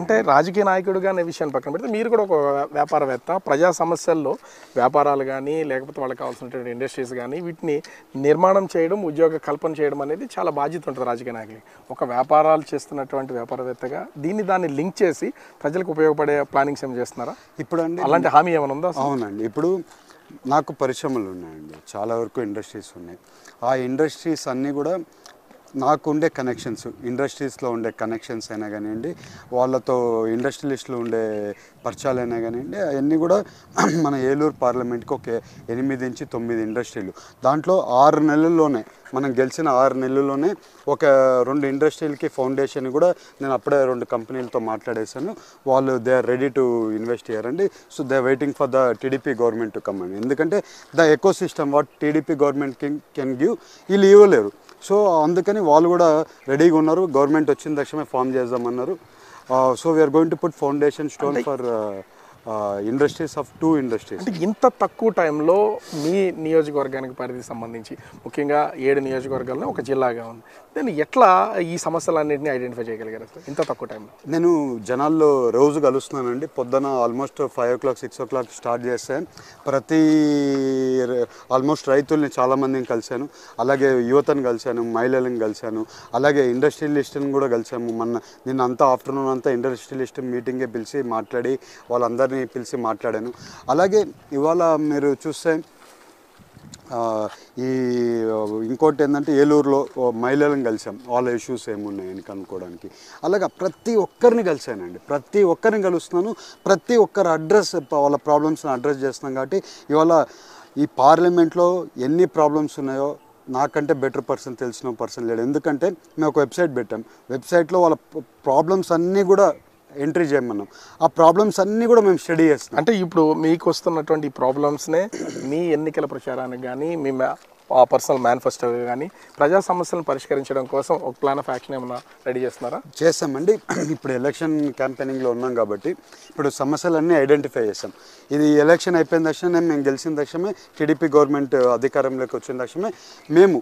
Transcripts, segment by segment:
అంటే రాజకీయ నాయకుడుగా అనే విషయాన్ని పక్కన పెడితే మీరు కూడా ఒక వ్యాపారవేత్త, ప్రజా సమస్యల్లో వ్యాపారాలు కానీ లేకపోతే వాళ్ళకి కావాల్సినటువంటి ఇండస్ట్రీస్ కానీ వీటిని నిర్మాణం చేయడం, ఉద్యోగ కల్పన చేయడం అనేది చాలా బాధ్యత ఉంటుంది రాజకీయ నాయకులకి. ఒక వ్యాపారాలు చేస్తున్నటువంటి వ్యాపారవేత్తగా దాన్ని లింక్ చేసి ప్రజలకు ఉపయోగపడే ప్లానింగ్స్ ఏం చేస్తున్నారా ఇప్పుడు అండి? అలాంటి హామీ ఏమైనా ఉందా? అవునండి. ఇప్పుడు నాకు పరిశ్రమలు ఉన్నాయండి, చాలా వరకు ఇండస్ట్రీస్ ఉన్నాయి. ఆ ఇండస్ట్రీస్ అన్నీ కూడా నాకు ఉండే కనెక్షన్స్, ఇండస్ట్రీస్లో ఉండే కనెక్షన్స్ అయినా కానివ్వండి, వాళ్ళతో ఇండస్ట్రియలిస్టులు ఉండే పరిచయాలు అయినా కానివ్వండి, అవన్నీ కూడా మన ఏలూరు పార్లమెంట్కి ఒక 8 నుంచి 9 ఇండస్ట్రీలు, దాంట్లో 6 నెలల్లోనే మనం గెలిచిన 6 నెలల్లోనే ఒక 2 ఇండస్ట్రీలకి ఫౌండేషన్ కూడా నేను అప్పుడే 2 కంపెనీలతో మాట్లాడేశాను. వాళ్ళు they are ready to invest here అండి. So they are waiting for the TDP government to come అండి. ఎందుకంటే the ecosystem what TDP government can give వీళ్ళు ఇవ్వలేరు. సో అందుకని వాళ్ళు కూడా రెడీగా ఉన్నారు. గవర్నమెంట్ వచ్చిన తక్షణమే ఫామ్ చేద్దామన్నారు. So we are going to put foundation stone for industries of 2 industries. అంటే ఇంత తక్కువ టైంలో మీ నియోజకవర్గానికి పరిధి సంబంధించి ముఖ్యంగా 7 నియోజకవర్గాల్లో ఒక జిల్లాగా ఉంది, దాన్ని ఎట్లా ఈ సమస్యలన్నింటినీ ఐడెంటిఫై చేయగలిగారు అసలు ఇంత తక్కువ టైంలో? నేను జనాల్లో రోజు కలుస్తున్నానండి. పొద్దున ఆల్మోస్ట్ 5 o'clock 6 o'clock స్టార్ట్ చేస్తాను. ఆల్మోస్ట్ రైతుల్ని చాలామందిని కలిశాను, అలాగే యువతను కలిశాను, మహిళలను కలిశాను, అలాగే ఇండస్ట్రియలిస్ట్ని కూడా కలిసాము. నిన్న అంతా ఆఫ్టర్నూన్ అంతా ఇండస్ట్రియలిస్ట్ మీటింగే పిలిచి మాట్లాడి వాళ్ళందరినీ పిలిచి మాట్లాడాను. అలాగే ఇవాళ మీరు చూస్తే ఈ ఇంకోటి ఏంటంటే ఏలూరులో మహిళలను కలిసాం, వాళ్ళ ఇష్యూస్ ఏమున్నాయని కనుక్కోవడానికి. అలాగా ప్రతి ఒక్కరిని కలిసానండి, ప్రతి ఒక్కరిని కలుస్తున్నాను. ప్రతి ఒక్కరు వాళ్ళ ప్రాబ్లమ్స్ని అడ్రస్ చేస్తున్నాం. కాబట్టి ఇవాళ ఈ పార్లమెంట్లో ఎన్ని ప్రాబ్లమ్స్ ఉన్నాయో నాకంటే బెటర్ తెలిసిన పర్సన్ లేడు. ఎందుకంటే మేము ఒక వెబ్సైట్ పెట్టాం, వెబ్సైట్లో వాళ్ళ ప్రాబ్లమ్స్ అన్నీ కూడా ఎంట్రీ చేయమన్నాం. ఆ ప్రాబ్లమ్స్ అన్నీ కూడా మేము స్టడీ చేస్తాం. అంటే ఇప్పుడు మీకు వస్తున్నటువంటి ప్రాబ్లమ్స్నే మీ ఎన్నికల ప్రచారానికి కానీ మీ పర్సనల్ మేనిఫెస్టో కానీ ప్రజా సమస్యలను పరిష్కరించడం కోసం ఒక ప్లాన్ ఆఫ్ యాక్షన్ ఏమైనా రెడీ చేస్తున్నారా? చేస్తామండి. ఇప్పుడు ఎలక్షన్ క్యాంపెయినింగ్లో ఉన్నాం కాబట్టి ఇప్పుడు సమస్యలన్నీ ఐడెంటిఫై చేస్తాం. ఇది ఎలక్షన్ అయిపోయిన తక్షణమే, మేము గెలిచిన తక్షణమే, టీడీపీ గవర్నమెంట్ అధికారంలోకి వచ్చిన తక్షణమే మేము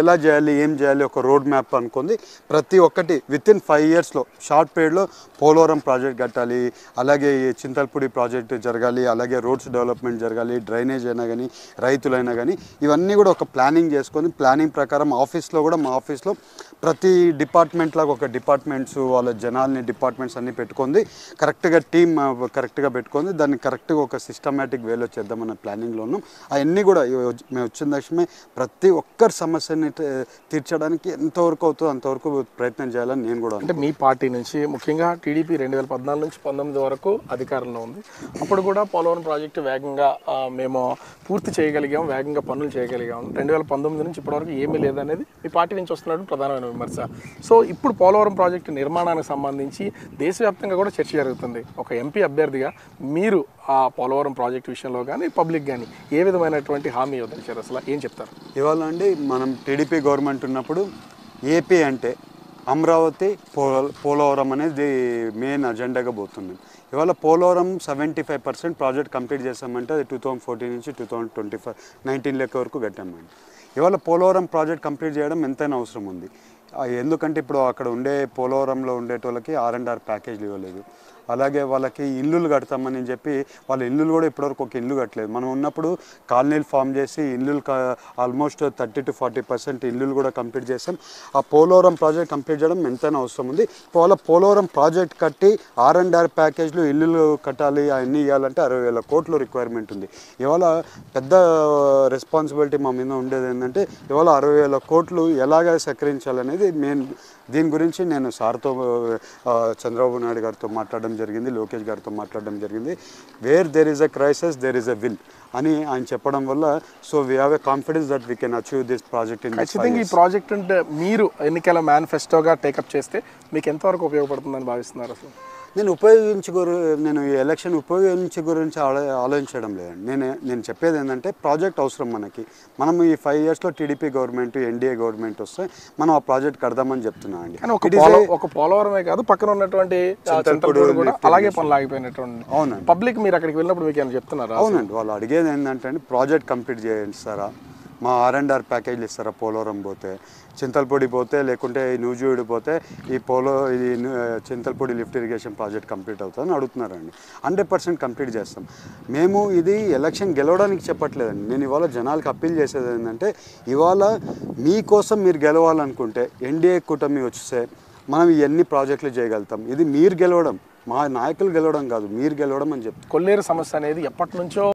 ఎలా చేయాలి, ఏం చేయాలి, ఒక రోడ్ మ్యాప్ అనుకుంది. ప్రతి ఒక్కటి వితిన్ 5 yearsలో షార్ట్ పీరియడ్లో పోలవరం ప్రాజెక్ట్ కట్టాలి, అలాగే చింతల్పూడి ప్రాజెక్ట్ జరగాలి, అలాగే రోడ్స్ డెవలప్మెంట్ జరగాలి, డ్రైనేజ్ అయినా కానీ రైతులైనా కానీ ఇవన్నీ కూడా ఒక ప్లానింగ్ చేసుకొని, ప్లానింగ్ ప్రకారం ఆఫీస్లో కూడా మా ఆఫీస్లో ప్రతి డిపార్ట్మెంట్ లాగా ఒక డిపార్ట్మెంట్స్ వాళ్ళ జనాల్ని డిపార్ట్మెంట్స్ అన్నీ పెట్టుకుంది, కరెక్ట్గా టీమ్ కరెక్ట్గా పెట్టుకుంది, దాన్ని కరెక్ట్గా ఒక సిస్టమేటిక్ వేలో చేద్దామన్న ప్లానింగ్లో ఉన్నాం. అవన్నీ కూడా మేము వచ్చిన తక్షణమే ప్రతి ఒక్కరి సమస్యని తీర్చడానికి ఎంతవరకు అవుతుందో అంతవరకు ప్రయత్నం చేయాలని నేను కూడా. అంటే మీ పార్టీ నుంచి ముఖ్యంగా టీడీపీ 2014 నుంచి 19 వరకు అధికారంలో ఉంది. అప్పుడు కూడా పోలవరం ప్రాజెక్టు వేగంగా మేము పూర్తి చేయగలిగాం, వేగంగా పనులు చేయగలిగాం. 2019 నుంచి ఇప్పటివరకు ఏమీ లేదనేది మీ పార్టీ నుంచి వస్తున్నట్టు ప్రధానమైన విమర్శ. సో ఇప్పుడు పోలవరం ప్రాజెక్టు నిర్మాణానికి సంబంధించి దేశవ్యాప్తంగా కూడా చర్చ జరుగుతుంది. ఒక ఎంపీ అభ్యర్థిగా మీరు ఆ పోలవరం ప్రాజెక్టు విషయంలో కానీ పబ్లిక్ కానీ ఏ విధమైనటువంటి హామీ ఇవ్వదలిచారు, అసలు ఏం చెప్తారు? ఇవాళ అండి మనం టీడీపీ గవర్నమెంట్ ఉన్నప్పుడు ఏపీ అంటే అమరావతి, పోలవరం అనేది మెయిన్ అజెండాగా పోతుంది. ఇవాళ పోలవరం 75% ప్రాజెక్ట్ కంప్లీట్ చేసామంటే అది 2014 నుంచి 2019 వరకు కట్టామండి. ఇవాళ పోలవరం ప్రాజెక్ట్ కంప్లీట్ చేయడం ఎంతైనా అవసరం ఉంది. ఎందుకంటే ఇప్పుడు అక్కడ పోలవరంలో ఉండేటోళ్ళకి R&R ప్యాకేజ్లు ఇవ్వలేదు, అలాగే వాళ్ళకి ఇల్లులు కడతామని చెప్పి వాళ్ళ ఇల్లులు కూడా ఇప్పటివరకు ఒక ఇల్లు కట్టలేదు. మనం ఉన్నప్పుడు కాలనీలు ఫామ్ చేసి ఇల్లులు ఆల్మోస్ట్ 30 to 40% ఇల్లులు కూడా కంప్లీట్ చేసాం. ఆ పోలవరం ప్రాజెక్ట్ కంప్లీట్ చేయడం ఎంతైనా అవసరం ఉంది. వాళ్ళ పోలవరం ప్రాజెక్ట్ కట్టి R&R ప్యాకేజ్లు ఇల్లులు కట్టాలి, అవన్నీ ఇవ్వాలంటే 60,000 కోట్లు రిక్వైర్మెంట్ ఉంది. ఇవాళ పెద్ద రెస్పాన్సిబిలిటీ మా మీద ఉండేది ఏంటంటే ఇవాళ 60,000 కోట్లు ఎలాగ సేకరించాలనేది మెయిన్. దీని గురించి నేను సార్తో చంద్రబాబు నాయుడు గారితో మాట్లాడడం జరిగింది, లోకేష్ గారితో మాట్లాడడం జరిగింది. Where there is a crisis there is a will అని ఆయన చెప్పడం వల్ల so we have a confidence that we can achieve this project in this 5 years. ఈ ప్రాజెక్ట్ అంటే మీరు ఎన్నికల మేనిఫెస్టోగా టేకప్ చేస్తే మీకు ఎంతవరకు ఉపయోగపడుతుందని భావిస్తున్నారు? అసలు నేను ఈ ఎలక్షన్ ఉపయోగించి గురించి ఆలోచించడం లేదండి. నేను చెప్పేది ఏంటంటే ప్రాజెక్ట్ అవసరం మనకి. మనం ఈ 5 yearsలో టీడీపీ గవర్నమెంట్, ఎన్డీఏ గవర్నమెంట్ వస్తే మనం ఆ ప్రాజెక్ట్ కడదామని చెప్తున్నాం అండి. ఒక పోలవరమే కాదు, పక్కన ఉన్నటువంటి అలాగే పనులు ఆగిపోయినటువంటి. అవునండి. పబ్లిక్ మీరు అక్కడికి వెళ్ళినప్పుడు మీకు ఏమైనా చెప్తున్నారా? అవునండి, వాళ్ళు అడిగేది ఏంటంటే ప్రాజెక్ట్ కంప్లీట్ చేయండి సారా, మా R&R ప్యాకేజీలు ఇస్తారా పోలవరం పోతే, చింతలపూడి పోతే, లేకుంటే నూజివీడు పోతే ఇది Chintalapudi lift irrigation project complete అవుతుందని అడుగుతున్నారండి. 100% కంప్లీట్ చేస్తాం. మేము ఇది ఎలక్షన్ గెలవడానికి చెప్పట్లేదండి. నేను ఇవాళ జనాలకు అప్పీల్ చేసేది ఏంటంటే, ఇవాళ మీకోసం మీరు గెలవాలనుకుంటే ఎన్డీఏ కూటమి వస్తే మనం ఇవన్నీ ప్రాజెక్టులు చేయగలుగుతాం. ఇది మీరు గెలవడం, మా నాయకులు గెలవడం కాదు, మీరు గెలవడం అని చెప్తాం. కొల్లేరు సమస్య అనేది ఎప్పటి నుంచో